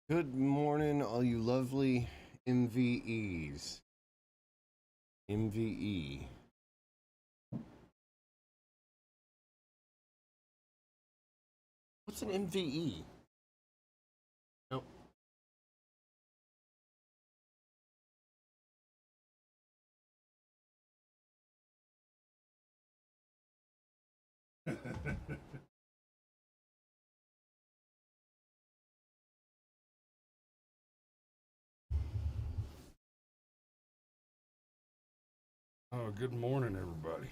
Good morning, all you lovely MVEs. MVE. What's an MVE? Nope. Oh, good morning, everybody.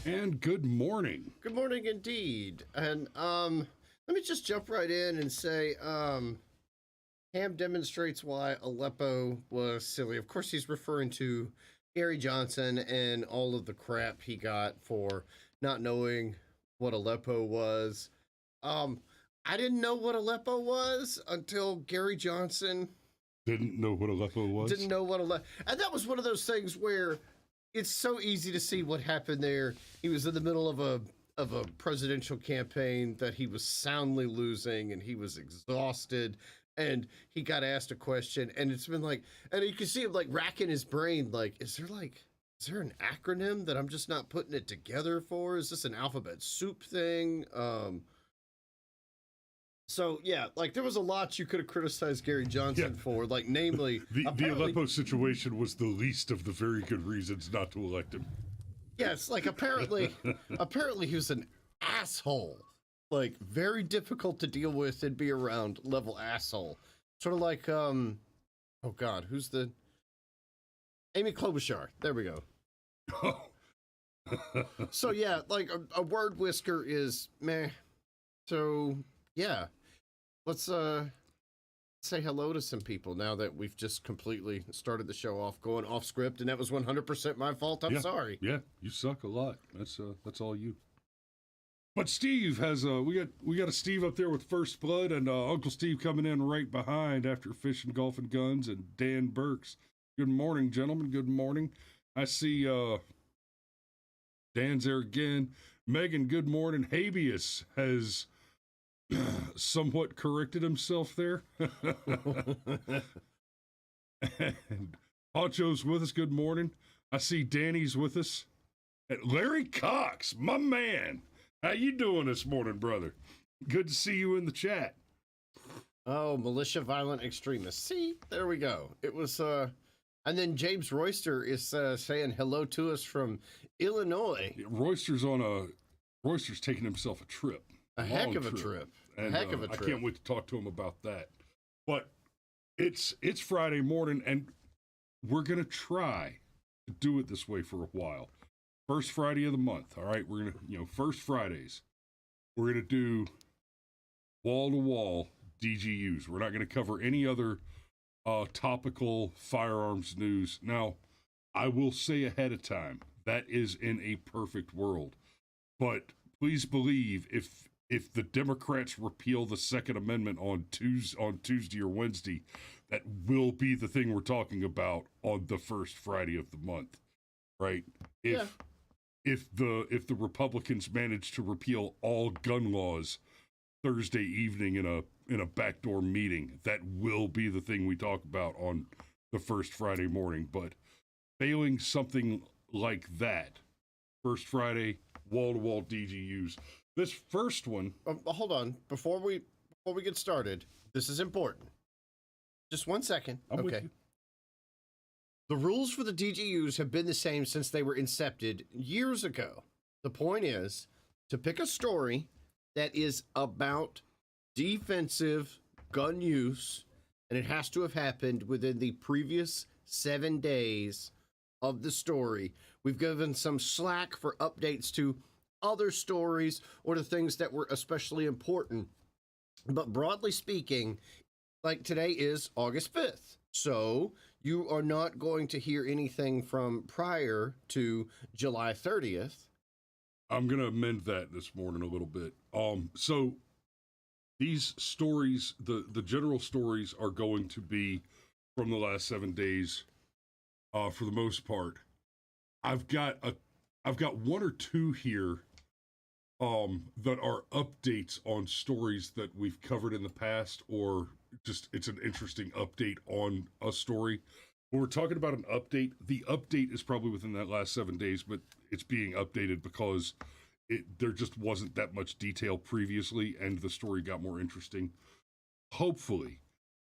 And good morning. Good morning indeed. And let me just jump right in and say Ham demonstrates why Aleppo was silly. Of course, he's referring to Gary Johnson and all of the crap he got for not knowing what Aleppo was. I didn't know what Aleppo was until Gary Johnson Didn't know what Aleppo was? didn't know what Aleppo. And that was one of those things where it's so easy to see what happened there. He was in the middle of a presidential campaign that he was soundly losing, and he was exhausted, and he got asked a question, and it's been like, and you can see him like racking his brain, like, is there an acronym that I'm just not putting it together for? Is this an alphabet soup thing? So yeah, like there was a lot you could have criticized Gary Johnson for, like namely the Aleppo situation was the least of the very good reasons not to elect him. Yes, like apparently he was an asshole. Like very difficult to deal with and be around level asshole. Sort of like oh god, who's the Amy Klobuchar. There we go. So yeah, like a word whisker is meh. So yeah. Let's say hello to some people now that we've just completely started the show off going off script, and that was 100% my fault. I'm sorry. Yeah, you suck a lot. That's all you. But Steve has we got a Steve up there with First Blood, and Uncle Steve coming in right behind after Fishing, Golf, and Guns, and Dan Burks. Good morning, gentlemen. Good morning. I see Dan's there again. Megan, good morning. Habeas has somewhat corrected himself there. And Poncho's with us. Good morning. I see Danny's with us. And Larry Cox, my man. How you doing this morning, brother? Good to see you in the chat. Oh, militia violent extremists. See, there we go. It was and then James Royster is saying hello to us from Illinois. Royster's taking himself a trip. A heck of a trip. And, a heck of a trip. I can't wait to talk to him about that. But it's Friday morning, and we're gonna try to do it this way for a while. First Friday of the month, all right? We're gonna, first Fridays, we're gonna do wall-to-wall DGUs. We're not gonna cover any other topical firearms news. Now, I will say ahead of time, that is in a perfect world. But please believe if the Democrats repeal the Second Amendment on Tuesday or Wednesday, that will be the thing we're talking about on the first Friday of the month, right? if the Republicans manage to repeal all gun laws Thursday evening in a backdoor meeting, that will be the thing we talk about on the first Friday morning. But failing something like that, first Friday, wall-to-wall DGUs. This first one... hold on. Before we get started, this is important. Just 1 second. Okay. The rules for the DGUs have been the same since they were incepted years ago. The point is to pick a story that is about defensive gun use, and it has to have happened within the previous 7 days of the story. We've given some slack for updates to other stories or to things that were especially important. But broadly speaking, like today is August 5th. So you are not going to hear anything from prior to July 30th. I'm going to amend that this morning a little bit. So these stories, the general stories are going to be from the last 7 days, for the most part. I've got one or two here that are updates on stories that we've covered in the past, or just it's an interesting update on a story. When we're talking about an update, the update is probably within that last 7 days, but it's being updated because there just wasn't that much detail previously, and the story got more interesting, hopefully.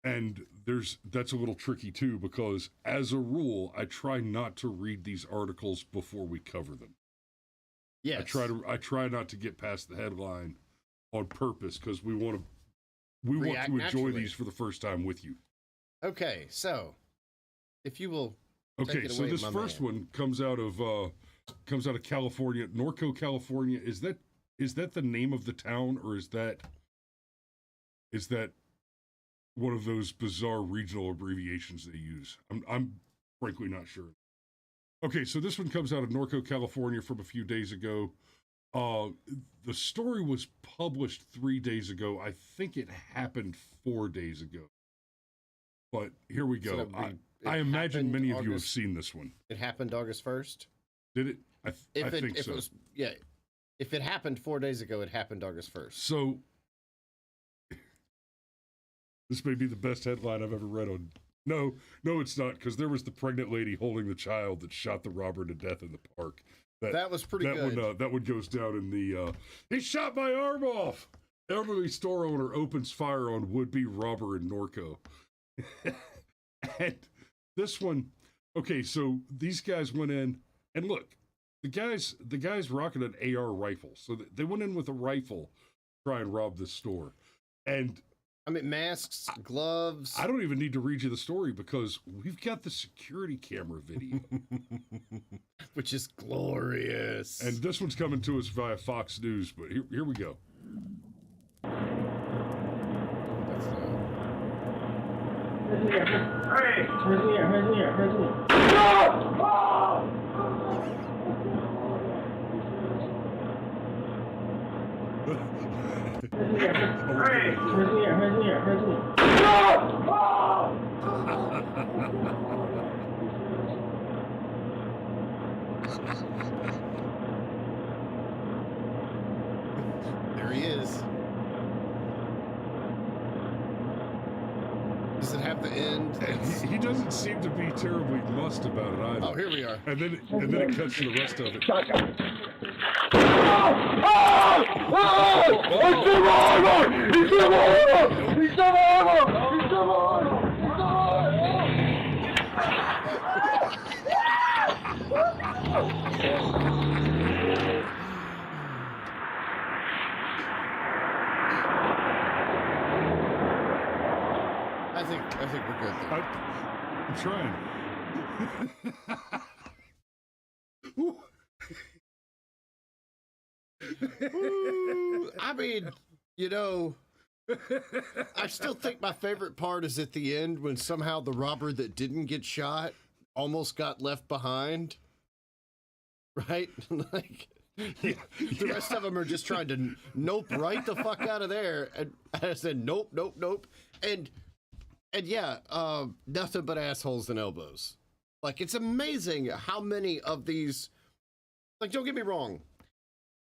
And that's a little tricky too, because as a rule, I try not to read these articles before we cover them. Yes. I try not to get past the headline on purpose, because we want to enjoy naturally. these for the first time with you. Okay, so if you will. Okay, so this first one comes out of California, Norco, California. Is that the name of the town, or is that one of those bizarre regional abbreviations they use? I'm frankly not sure. Okay, so this one comes out of Norco, California from a few days ago. The story was published 3 days ago. I think it happened 4 days ago. But here we go. So I imagine many of you have seen this one. It happened August 1st? Did it? I think so. If it happened 4 days ago, it happened August 1st. So this may be the best headline I've ever read on. No, it's not, because there was the pregnant lady holding the child that shot the robber to death in the park. That was pretty good. That one goes down in the, he shot my arm off! Elderly store owner opens fire on would-be robber in Norco. And this one, okay, so these guys went in, and look, the guy's rocking an AR rifle. So they went in with a rifle to try and rob this store. And I mean, masks, gloves. I don't even need to read you the story, because we've got the security camera video. Which is glorious. And this one's coming to us via Fox News, but here we go. There he is. Does it have the end? He doesn't seem to be terribly mussed about it either. Oh, here we are. And then it cuts to the rest of it. I think we're good there. I'm trying. Ooh, I mean, I still think my favorite part is at the end when somehow the robber that didn't get shot almost got left behind. Right? Like, the rest of them are just trying to nope right the fuck out of there. And I said, nope. And yeah, nothing but assholes and elbows. Like, it's amazing how many of these Like, don't get me wrong,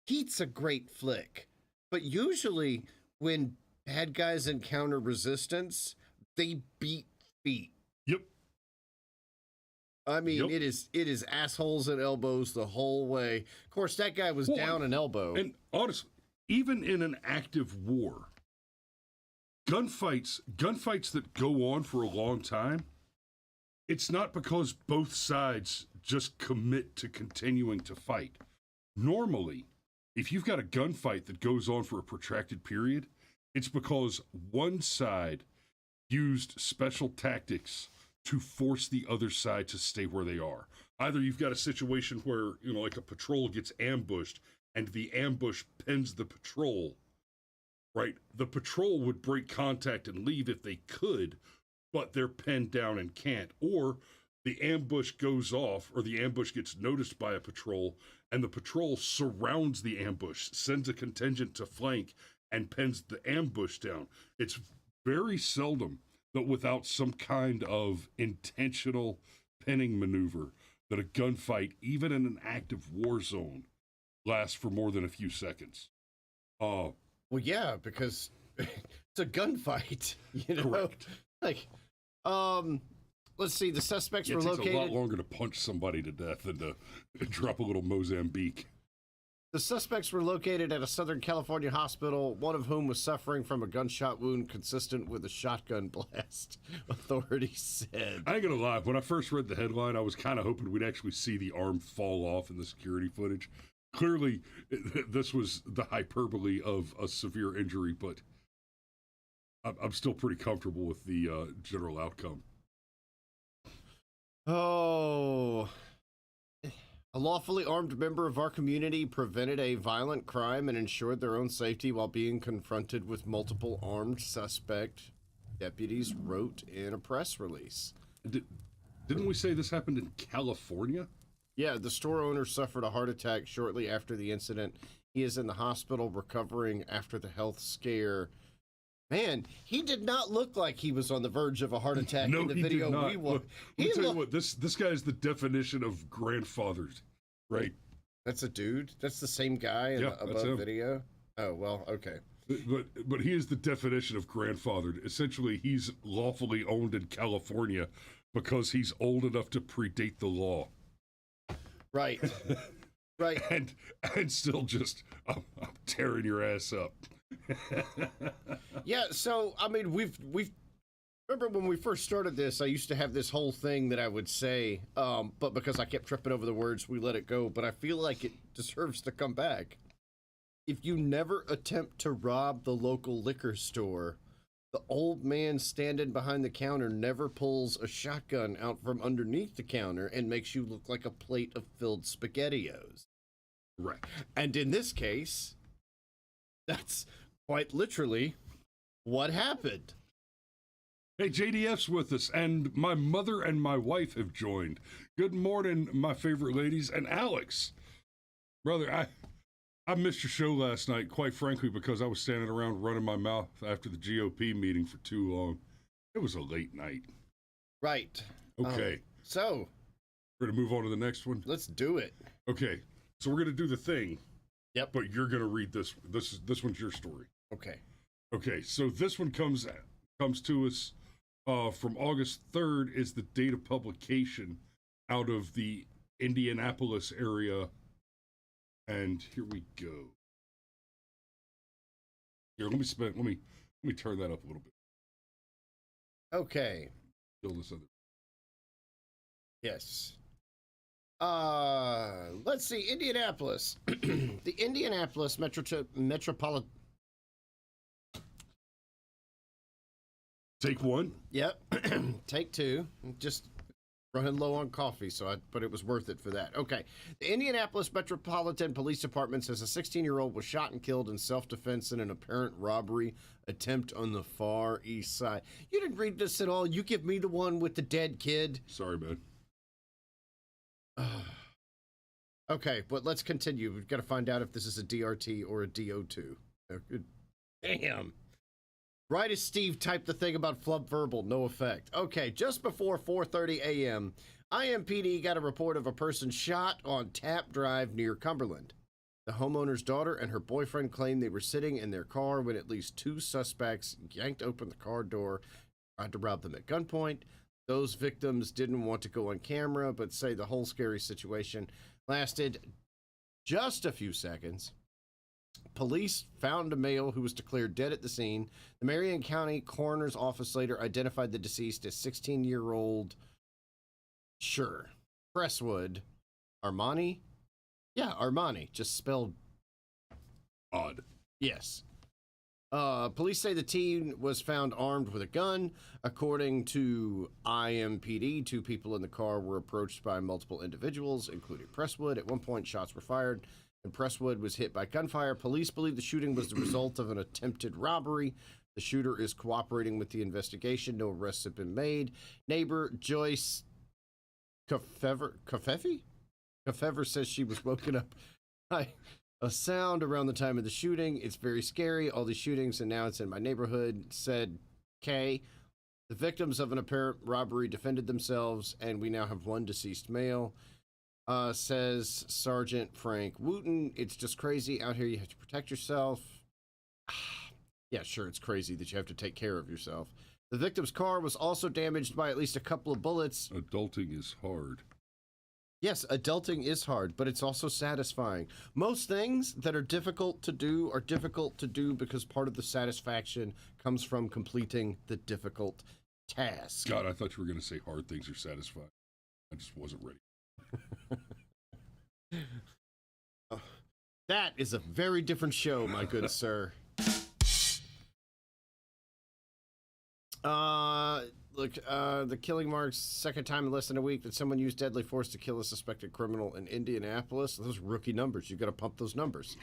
Heat's a great flick, but usually when bad guys encounter resistance, they beat feet. Yep. I mean, it is assholes and elbows the whole way. Of course, that guy was down an elbow. And honestly, even in an active war, gunfights that go on for a long time, it's not because both sides just commit to continuing to fight. Normally, if you've got a gunfight that goes on for a protracted period, it's because one side used special tactics to force the other side to stay where they are. Either you've got a situation where, like a patrol gets ambushed and the ambush pins the patrol, right? The patrol would break contact and leave if they could, but they're pinned down and can't. Or the ambush goes off, or the ambush gets noticed by a patrol, and the patrol surrounds the ambush, sends a contingent to flank, and pins the ambush down. It's very seldom that without some kind of intentional pinning maneuver, that a gunfight, even in an active war zone, lasts for more than a few seconds. Well, yeah, because it's a gunfight, Correct. Like, let's see, the suspects were It takes located. a lot longer to punch somebody to death than to drop a little Mozambique. The suspects were located at a Southern California hospital, one of whom was suffering from a gunshot wound consistent with a shotgun blast, authorities said. I ain't gonna lie, when I first read the headline, I was kind of hoping we'd actually see the arm fall off in the security footage. Clearly, this was the hyperbole of a severe injury, but I'm still pretty comfortable with the general outcome. Oh... A lawfully armed member of our community prevented a violent crime and ensured their own safety while being confronted with multiple armed suspect, deputies wrote in a press release. Didn't we say this happened in California? Yeah, the store owner suffered a heart attack shortly after the incident. He is in the hospital recovering after the health scare. Man, he did not look like he was on the verge of a heart attack in the video. Did not. Let me tell you what, this guy is the definition of grandfathered, right? That's a dude? That's the same guy in the above video? Oh, well, okay. But he is the definition of grandfathered. Essentially, he's lawfully owned in California because he's old enough to predate the law. Right. Right. And still just, I'm tearing your ass up. Yeah, so I mean, we've remember when we first started this, I used to have this whole thing that I would say, but because I kept tripping over the words, we let it go. But I feel like it deserves to come back. If you never attempt to rob the local liquor store, the old man standing behind the counter never pulls a shotgun out from underneath the counter and makes you look like a plate of filled SpaghettiOs. Right. And in this case, that's quite literally what happened. Hey, JDF's with us, and my mother and my wife have joined. Good morning, my favorite ladies, and Alex. Brother, I missed your show last night, quite frankly, because I was standing around running my mouth after the GOP meeting for too long. It was a late night. Right. Okay. So, we're going to move on to the next one? Let's do it. Okay. So we're going to do the thing. Yep. But you're going to read this. This one's your story. Okay. Okay. So this one comes to us from August 3rd is the date of publication out of the Indianapolis area. And here we go. Here, let me turn that up a little bit. Okay. Build this other. Yes. Let's see, Indianapolis. The Indianapolis Metropolitan. Take one. Yep. Take two. Just running low on coffee, but it was worth it for that. Okay. The Indianapolis Metropolitan Police Department says a 16-year-old was shot and killed in self-defense in an apparent robbery attempt on the Far East Side. You didn't read this at all. You give me the one with the dead kid. Sorry, man. Okay, but let's continue. We've got to find out if this is a DRT or a DO2. Damn. Right as Steve typed the thing about flub verbal, no effect. Okay, just before 4:30 a.m., IMPD got a report of a person shot on Tap Drive near Cumberland. The homeowner's daughter and her boyfriend claimed they were sitting in their car when at least two suspects yanked open the car door, tried to rob them at gunpoint. Those victims didn't want to go on camera, but say the whole scary situation lasted just a few seconds. Police found a male who was declared dead at the scene. The Marion County Coroner's Office later identified the deceased as 16-year-old, Presswood Armani. Yeah, Armani, just spelled odd. Yes. Police say the teen was found armed with a gun. According to IMPD, two people in the car were approached by multiple individuals, including Presswood. At one point, shots were fired, and Presswood was hit by gunfire. Police believe the shooting was the result of an attempted robbery. The shooter is cooperating with the investigation. No arrests have been made. Neighbor Joyce Kafevi says she was woken up by a sound around the time of the shooting. It's very scary, all these shootings, and now it's in my neighborhood, said Kay. The victims of an apparent robbery defended themselves, and we now have one deceased male, says Sergeant Frank Wooten. It's just crazy out here. You have to protect yourself. Yeah, sure, it's crazy that you have to take care of yourself. The victim's car was also damaged by at least a couple of bullets. Adulting is hard. Yes, adulting is hard, but it's also satisfying. Most things that are difficult to do because part of the satisfaction comes from completing the difficult task. God, I thought you were going to say hard things are satisfying. I just wasn't ready. That is a very different show, my good sir. The killing marks second time in less than a week that someone used deadly force to kill a suspected criminal in Indianapolis. Those rookie numbers. You got to pump those numbers.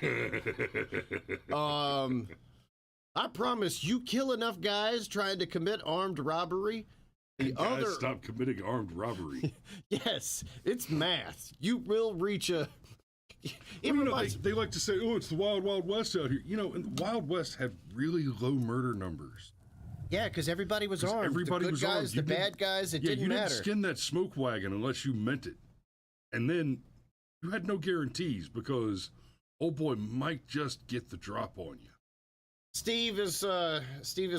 I promise you kill enough guys trying to commit armed robbery. Stop committing armed robbery. Yes, it's math. You will reach a. They like to say, "Oh, it's the Wild Wild West out here." You know, and the Wild West had really low murder numbers. Yeah, because everybody was armed. Everybody the good was guys, armed. The bad guys, it didn't matter. You didn't skin that smoke wagon unless you meant it. And then you had no guarantees because old boy might just get the drop on you. Steve is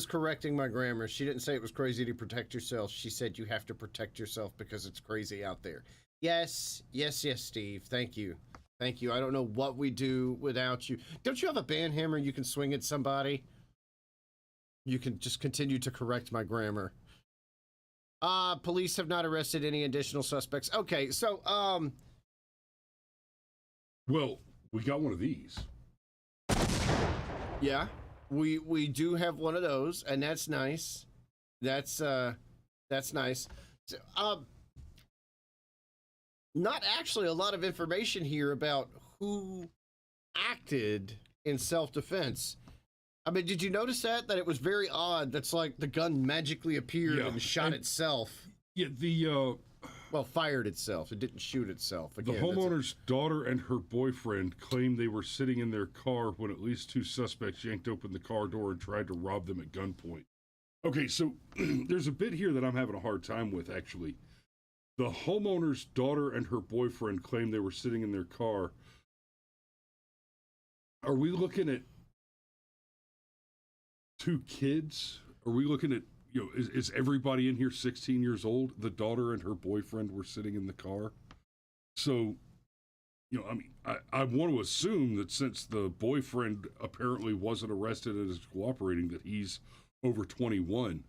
correcting my grammar. She didn't say it was crazy to protect yourself. She said you have to protect yourself because it's crazy out there. Yes, Steve. Thank you. I don't know what we do without you. Don't you have a band hammer you can swing at somebody? You can just continue to correct my grammar. Police have not arrested any additional suspects. Okay, so, well, we got one of these. Yeah, we do have one of those, and that's nice. That's nice. So, not actually a lot of information here about who acted in self-defense. I mean, did you notice that it was very odd? That's like the gun magically appeared and shot itself. Yeah, fired itself. It didn't shoot itself. Again, the homeowner's daughter and her boyfriend claimed they were sitting in their car when at least two suspects yanked open the car door and tried to rob them at gunpoint. Okay, so there's a bit here that I'm having a hard time with, actually. The homeowner's daughter and her boyfriend claimed they were sitting in their car. Are we looking at two kids? Are we looking at, is everybody in here 16 years old? The daughter and her boyfriend were sitting in the car. So, I want to assume that since the boyfriend apparently wasn't arrested and is cooperating, that he's over 21.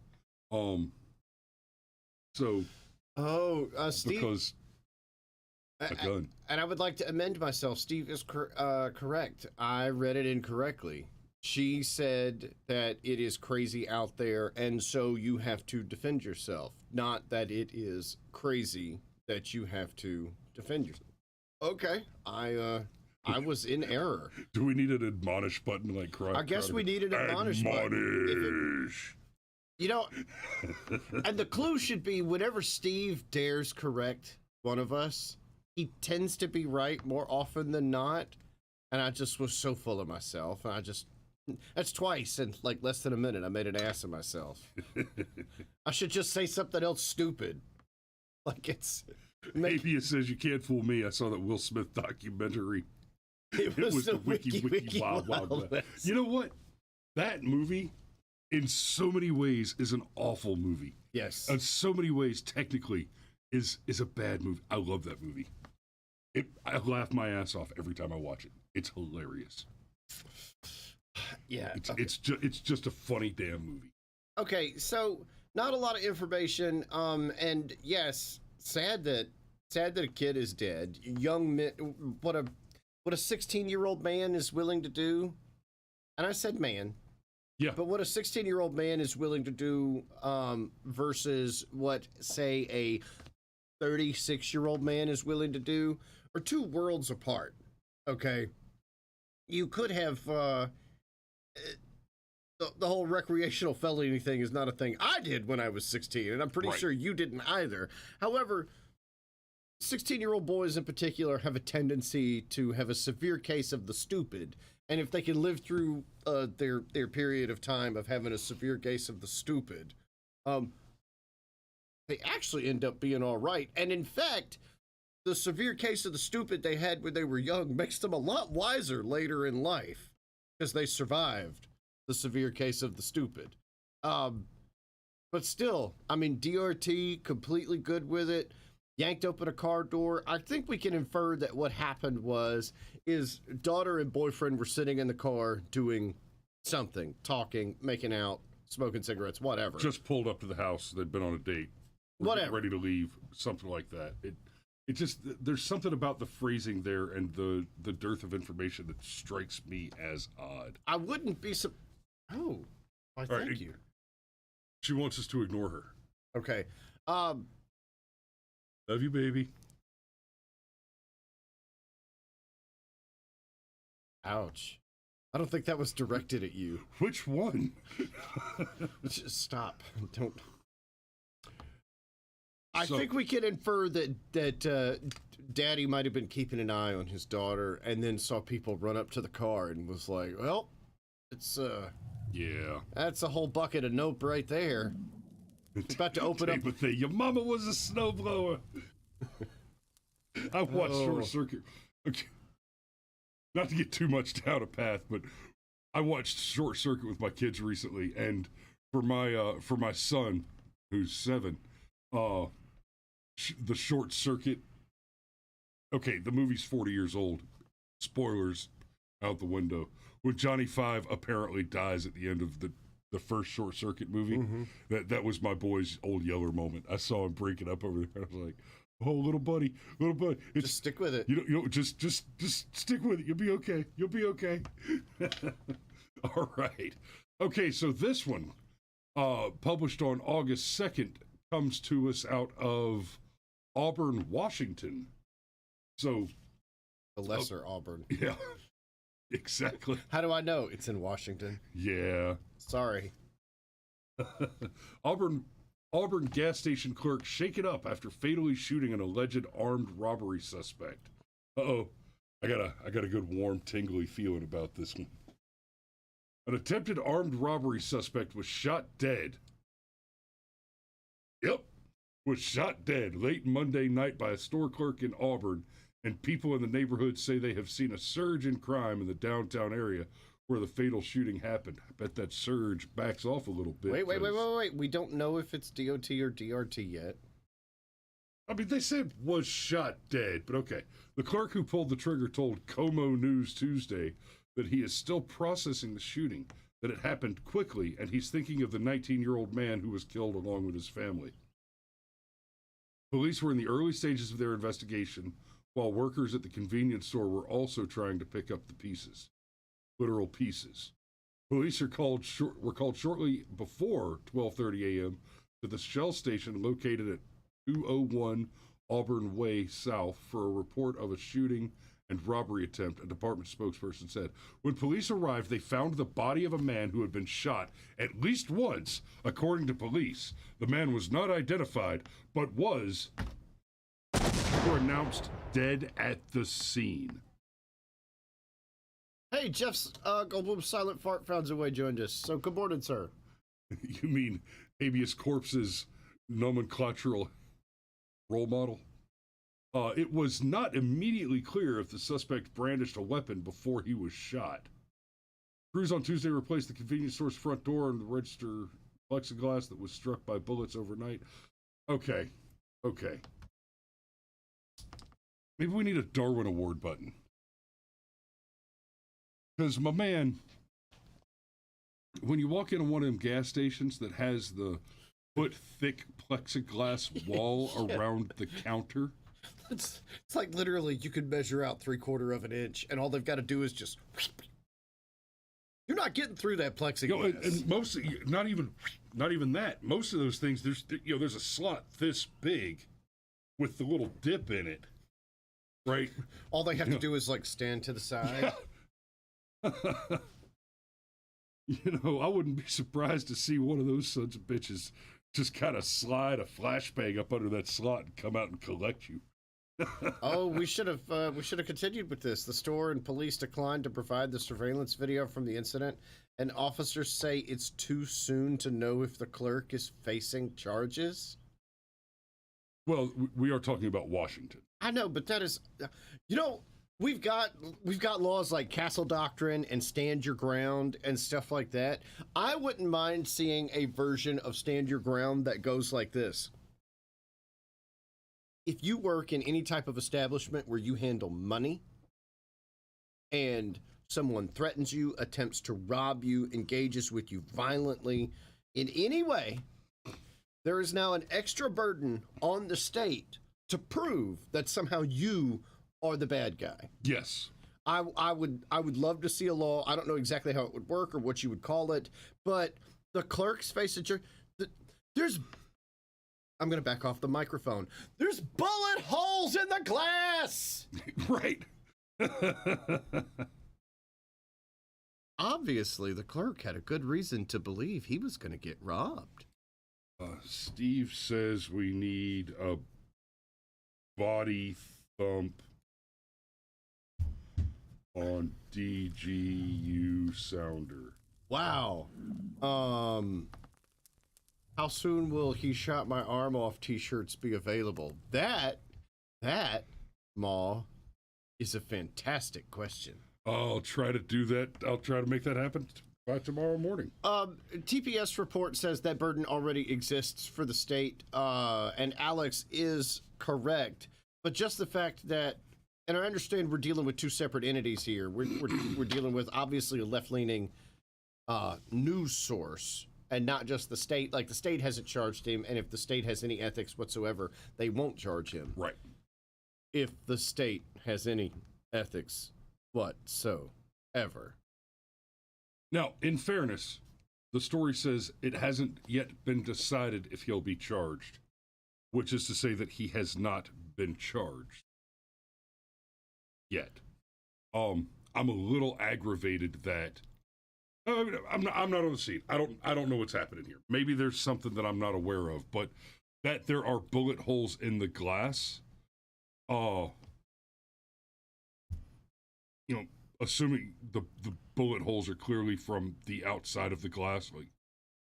Steve. Because a gun. And I would like to amend myself. Steve is correct. I read it incorrectly. She said that it is crazy out there, and so you have to defend yourself. Not that it is crazy that you have to defend yourself. Okay, I was in error. Do we need an admonish button like cry? I guess we need an admonish button. And the clue should be whenever Steve dares correct one of us, he tends to be right more often than not. And I just was so full of myself. And that's twice in like less than a minute. I made an ass of myself. I should just say something else stupid. Like it's Habeas says you can't fool me. I saw that Will Smith documentary. It was the Wiki Wild West. West. You know what? That movie, in so many ways, is an awful movie. Yes. In so many ways, technically, is a bad movie. I love that movie. I laugh my ass off every time I watch it. It's hilarious. Yeah. It's just a funny damn movie. Okay, so not a lot of information. And yes, sad that a kid is dead. Young men, what a 16-year-old man is willing to do. And I said man. Yeah. But what a 16-year-old man is willing to do versus what, say, a 36-year-old man is willing to do are two worlds apart. Okay. You could have the whole recreational felony thing is not a thing I did when I was 16, and I'm pretty sure you didn't either. However, 16-year-old boys in particular have a tendency to have a severe case of the stupid, and if they can live through their period of time of having a severe case of the stupid, they actually end up being all right. And in fact, the severe case of the stupid they had when they were young makes them a lot wiser later in life because they survived the severe case of the stupid. But still, I mean, DRT, completely good with it. Yanked open a car door. I think we can infer that what happened is daughter and boyfriend were sitting in the car doing something, talking, making out, smoking cigarettes, whatever. Just pulled up to the house. They'd been on a date. Whatever. Ready to leave, something like that. It just, there's something about the phrasing there and the dearth of information that strikes me as odd. I wouldn't be Oh, why, thank you. She wants us to ignore her. Okay. Love you, baby. Ouch. I don't think that was directed at you. Which one? Just stop. Don't. I think we can infer that Daddy might have been keeping an eye on his daughter and then saw people run up to the car and was like, well, it's yeah. That's a whole bucket of nope right there. It's about to open up. Your mama was a snowblower. I watched Short Circuit. Okay. Not to get too much down a path, but I watched Short Circuit with my kids recently, and for my son, who's 7, the Short Circuit. Okay, the movie's 40 years old. Spoilers out the window. When Johnny Five apparently dies at the end of the first Short Circuit movie, that was my boy's old Yeller moment. I saw him break it up over there. I was like, "Oh, little buddy, just stick with it. You know, just stick with it. You'll be okay. You'll be okay." All right. Okay, so this one, published on August 2nd, comes to us out of Auburn, Washington. So, the lesser Auburn. Yeah. Exactly. How do I know? It's in Washington. Yeah. Sorry. Auburn gas station clerk shaken up after fatally shooting an alleged armed robbery suspect. Uh-oh. I got a good warm, tingly feeling about this one. An attempted armed robbery suspect was shot dead. Yep. Was shot dead late Monday night by a store clerk in Auburn, and people in the neighborhood say they have seen a surge in crime in the downtown area where the fatal shooting happened. I bet that surge backs off a little bit. Wait. We don't know if it's DOT or DRT yet. I mean, they said was shot dead, but okay. The clerk who pulled the trigger told Como News Tuesday that he is still processing the shooting, that it happened quickly, and he's thinking of the 19-year-old man who was killed along with his family. Police were in the early stages of their investigation, while workers at the convenience store were also trying to pick up the pieces. Literal pieces. Police were called shortly before 12:30 a.m. to the Shell station located at 201 Auburn Way South for a report of a shooting and robbery attempt, a department spokesperson said. When police arrived, they found the body of a man who had been shot at least once, according to police. The man was not identified, but was pronounced dead at the scene. Hey, Jeff's Goldblum Silent Fart found his way joined us. So good morning, sir. You mean habeas corpse's nomenclatural role model? It was not immediately clear if the suspect brandished a weapon before he was shot. Crews on Tuesday replaced the convenience store's front door and the register plexiglass that was struck by bullets overnight. Okay. Maybe we need a Darwin Award button. Because, my man, when you walk into one of them gas stations that has the foot-thick plexiglass wall around the counter... It's like literally you could measure out 3/4 of an inch, and all they've got to do is just... You're not getting through that plexiglass. And most, not even that. Most of those things, there's a slot this big with the little dip in it, right? All they have to do is like stand to the side. I wouldn't be surprised to see one of those sons of bitches just kind of slide a flashbang up under that slot and come out and collect you. Oh, we should have continued with this. The store and police declined to provide the surveillance video from the incident, and officers say it's too soon to know if the clerk is facing charges. Well, we are talking about Washington. I know, but that is, we've got laws like Castle Doctrine and Stand Your Ground and stuff like that. I wouldn't mind seeing a version of Stand Your Ground that goes like this. If you work in any type of establishment where you handle money and someone threatens you, attempts to rob you, engages with you violently in any way, there is now an extra burden on the state to prove that somehow you are the bad guy. Yes. I would love to see a law. I don't know exactly how it would work or what you would call it, but the clerks face a jury. I'm going to back off the microphone. There's bullet holes in the glass! Right. Obviously, the clerk had a good reason to believe he was going to get robbed. Steve says we need a body thump on DGU sounder. Wow. How soon will He Shot My Arm Off t-shirts be available? That, Ma, is a fantastic question. I'll try to do that. I'll try to make that happen by tomorrow morning. TPS report says that burden already exists for the state, and Alex is correct. But just the fact that, and I understand we're dealing with two separate entities here. We're dealing with obviously a left-leaning news source, and not just the state. Like, the state hasn't charged him, and if the state has any ethics whatsoever, they won't charge him. Right. If the state has any ethics whatsoever. Now, in fairness, the story says it hasn't yet been decided if he'll be charged, which is to say that he has not been charged yet. I'm a little aggravated that I'm not on the scene. I don't know what's happening here. Maybe there's something that I'm not aware of, but that there are bullet holes in the glass. Assuming the bullet holes are clearly from the outside of the glass,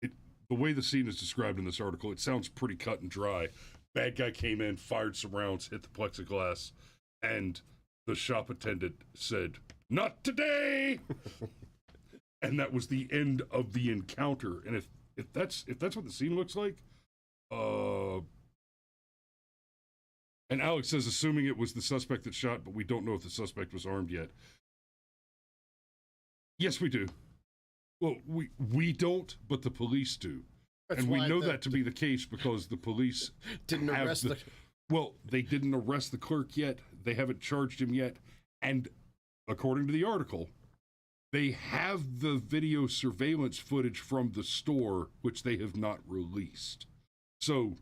the way the scene is described in this article, it sounds pretty cut and dry. Bad guy came in, fired some rounds, hit the plexiglass, and the shop attendant said, "Not today." And that was the end of the encounter. And if that's what the scene looks like, and Alex says, assuming it was the suspect that shot, but we don't know if the suspect was armed yet. Yes, we do. Well, we don't, but the police do. And we know that to be the case because the police didn't arrest the... Well, they didn't arrest the clerk yet. They haven't charged him yet. And according to the article, they have the video surveillance footage from the store, which they have not released. So...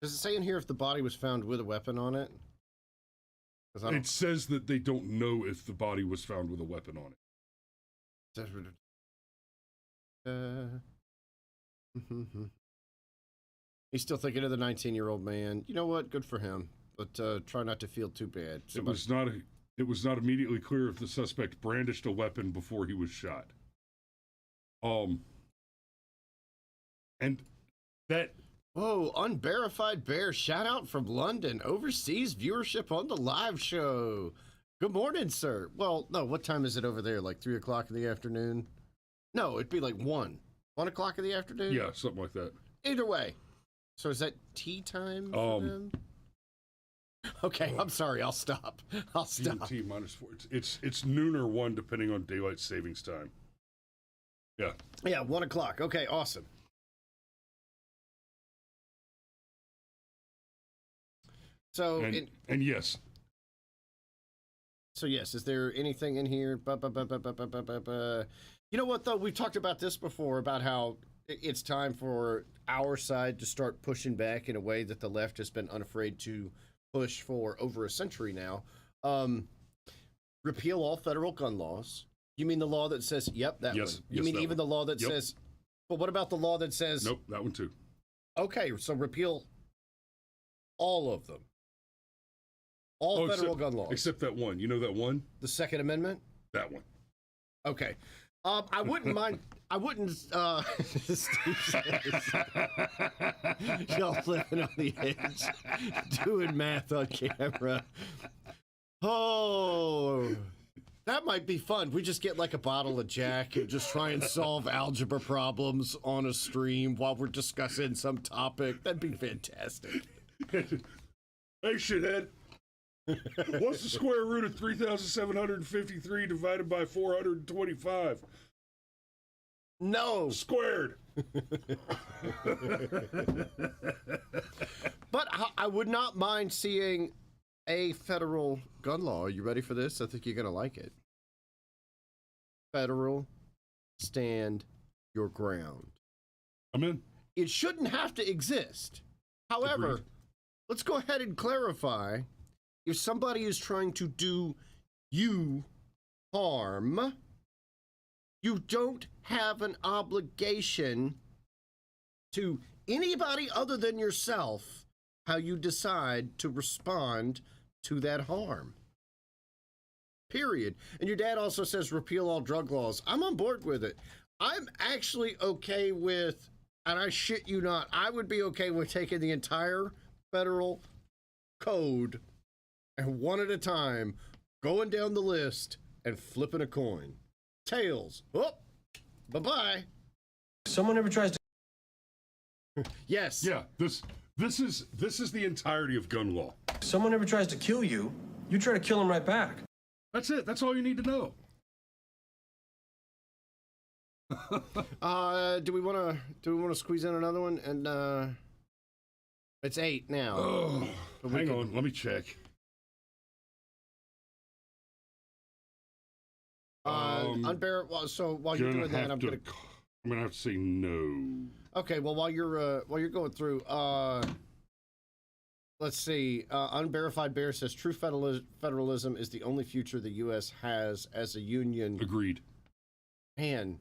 Does it say in here if the body was found with a weapon on it? It says that they don't know if the body was found with a weapon on it. He's still thinking of the 19-year-old man. You know what? Good for him. But try not to feel too bad. It was not immediately clear if the suspect brandished a weapon before he was shot. And that Whoa, Unverified Bear, shout out from London. Overseas viewership on the live show. Good morning, sir. Well, no, what time is it over there? Like 3 o'clock in the afternoon? No, it'd be like 1. 1 o'clock in the afternoon? Yeah, something like that. Either way. So is that tea time for them? Okay, I'm sorry. I'll stop. I'll stop. GMT -4. It's noon or 1, depending on daylight savings time. Yeah. Yeah, 1 o'clock. Okay, awesome. So and yes. So yes, is there anything in here? You know what though? We've talked about this before about how it's time for our side to start pushing back in a way that the left has been unafraid to push for over a century now. Repeal all federal gun laws. You mean the law that says, yep, that yes, one. You yes, mean even one. the law that says, but what about the law that says? Nope, that one too. Okay, so repeal all of them. All federal gun laws. Except that one. You know that one? The Second Amendment? That one. Okay. I wouldn't mind. I wouldn't. Steve says, y'all living on the edge, doing math on camera. Oh, that might be fun. We just get like a bottle of Jack and just try and solve algebra problems on a stream while we're discussing some topic. That'd be fantastic. Hey, shithead. What's the square root of 3,753 divided by 425? No. Squared. But I would not mind seeing a federal gun law. Are you ready for this? I think you're going to like it. Federal, stand your ground. I'm in. It shouldn't have to exist. However, Agreed. Let's go ahead and clarify. If somebody is trying to do you harm, you don't have an obligation to anybody other than yourself how you decide to respond to that harm. Period. And your dad also says repeal all drug laws. I'm on board with it. I'm actually okay with, and I shit you not, I would be okay with taking the entire federal code and one at a time, going down the list and flipping a coin. Tails. Oh, bye-bye. Someone ever tries to... Yes. Yeah, this is the entirety of gun law. Someone ever tries to kill you, you try to kill him right back. That's it. That's all you need to know. Do we want to squeeze in another one? And it's 8 now. Oh, hang on, let me check. So while you're doing that, I'm gonna have to say no. Okay, well while you're going through, let's see. Unverified Bear says true federalism is the only future the U.S. has as a union. Agreed. Man,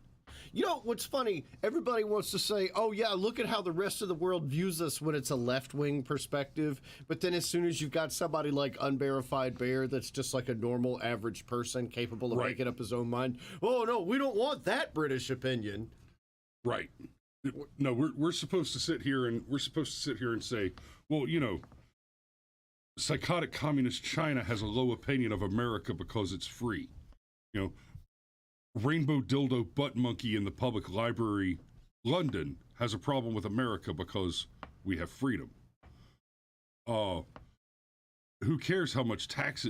you know what's funny? Everybody wants to say, "Oh yeah, look at how the rest of the world views us when it's a left-wing perspective." But then, as soon as you've got somebody like Unverified Bear, that's just like a normal, average person capable of making up his own mind. Oh no, we don't want that British opinion. Right. No, we're supposed to sit here and say, well, you know, psychotic communist China has a low opinion of America because it's free. You know, rainbow dildo butt monkey in the public library, London, has a problem with America because we have freedom. Who cares how much tax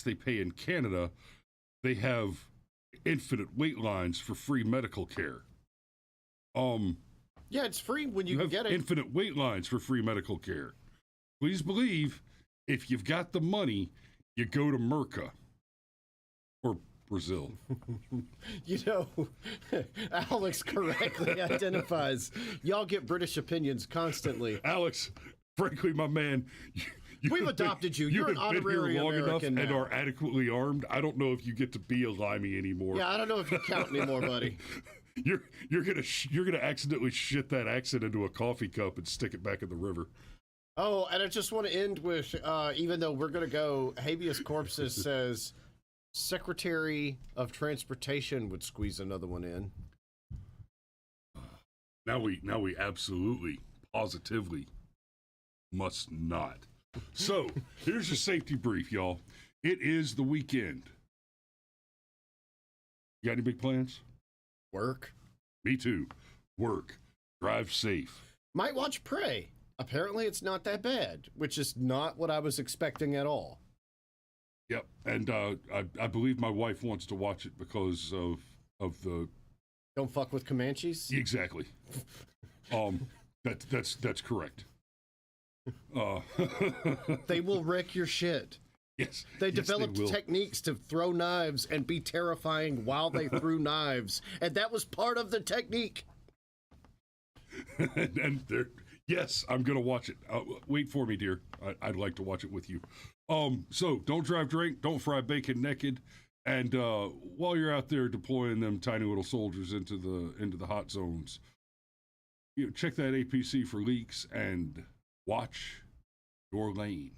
they pay in Canada? They have infinite wait lines for free medical care. Yeah, it's free when you can have get it. Infinite wait lines for free medical care. Please believe, if you've got the money, you go to Merca or Brazil. You know, Alex correctly identifies. Y'all get British opinions constantly. Alex, frankly, my man, we've adopted you. You're an honorary American and now. are adequately armed. I don't know if you get to be a limey anymore. Yeah, I don't know if you count anymore, buddy. You're gonna accidentally shit that accent into a coffee cup and stick it back in the river. Oh, and I just want to end with, even though we're gonna go, habeas corpus says Secretary of Transportation would squeeze another one in. Now we absolutely, positively must not. So, here's your safety brief, y'all. It is the weekend. You got any big plans? Work. Me too. Work. Drive safe. Might watch Prey. Apparently it's not that bad, which is not what I was expecting at all. Yep. And I believe my wife wants to watch it because of the... Don't fuck with Comanches? Exactly. That's correct. They will wreck your shit. Yes. They yes, developed they will. techniques to throw knives and be terrifying while they threw knives, and that was part of the technique. and they're... Yes, I'm going to watch it. Wait for me, dear. I'd like to watch it with you. So don't drive drink, don't fry bacon naked, and while you're out there deploying them tiny little soldiers into the hot zones, check that APC for leaks and watch your lane.